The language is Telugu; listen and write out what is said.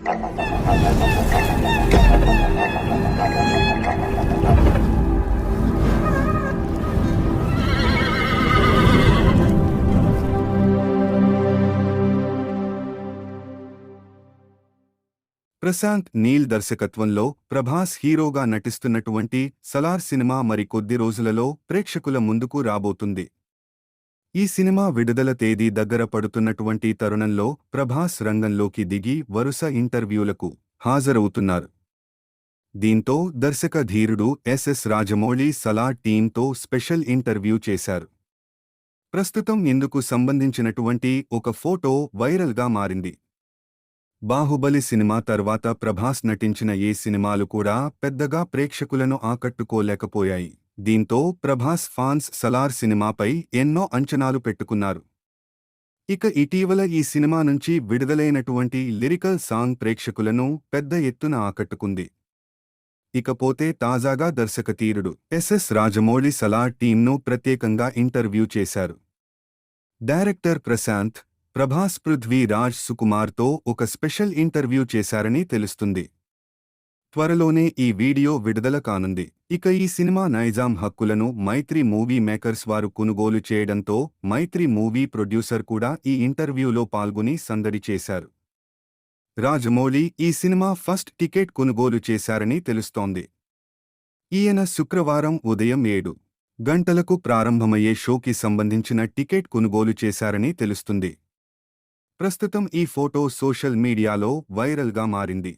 ప్రశాంత్ నీల్ దర్శకత్వంలో ప్రభాస్ హీరోగా నటిస్తున్నటువంటి సలార్ సినిమా మరికొద్ది రోజులలో ప్రేక్షకుల ముందుకు రాబోతుంది. ఈ సినిమా విడుదల తేదీ దగ్గర పడుతున్నటువంటి తరుణంలో ప్రభాస్ రంగంలోకి దిగి వరుస ఇంటర్వ్యూలకు హాజరవుతున్నారు. దీంతో దర్శక ధీరుడు ఎస్ఎస్ రాజమౌళి సలార్ టీంతో స్పెషల్ ఇంటర్వ్యూ చేశారు. ప్రస్తుతం ఇందుకు సంబంధించినటువంటి ఒక ఫోటో వైరల్గా మారింది. బాహుబలి సినిమా తర్వాత ప్రభాస్ నటించిన ఏ సినిమాలు కూడా పెద్దగా ప్రేక్షకులను ఆకట్టుకోలేకపోయాయి. దీంతో ప్రభాస్ ఫాన్స్ సలార్ సినిమాపై ఎన్నో అంచనాలు పెట్టుకున్నారు. ఇక ఇటీవల ఈ సినిమా నుంచి విడుదలైనటువంటి లిరికల్ సాంగ్ ప్రేక్షకులను పెద్ద ఎత్తున ఆకట్టుకుంది. ఇకపోతే తాజాగా దర్శకధీరుడు ఎస్ఎస్ రాజమౌళి సలార్ టీంను ప్రత్యేకంగా ఇంటర్వ్యూ చేశారు. డైరెక్టర్ ప్రశాంత్, ప్రభాస్ పృథ్వీ రాజ్ సుకుమార్తో ఒక స్పెషల్ ఇంటర్వ్యూ చేశారని తెలుస్తుంది. త్వరలోనే ఈ వీడియో విడుదల కానుంది. ఇక ఈ సినిమా నైజాం హక్కులను మైత్రి మూవీ మేకర్స్ వారు కొనుగోలు చేయడంతో మైత్రి మూవీ ప్రొడ్యూసర్ కూడా ఈ ఇంటర్వ్యూలో పాల్గొని సందడి చేశారు. రాజమౌళి ఈ సినిమా ఫస్ట్ టికెట్ కొనుగోలు చేశారని తెలుస్తోంది. ఈయన శుక్రవారం ఉదయం 7 గంటలకు ప్రారంభమయ్యే షోకి సంబంధించిన టికెట్ కొనుగోలు చేశారని తెలుస్తుంది. ప్రస్తుతం ఈ ఫోటో సోషల్ మీడియాలో వైరల్గా మారింది.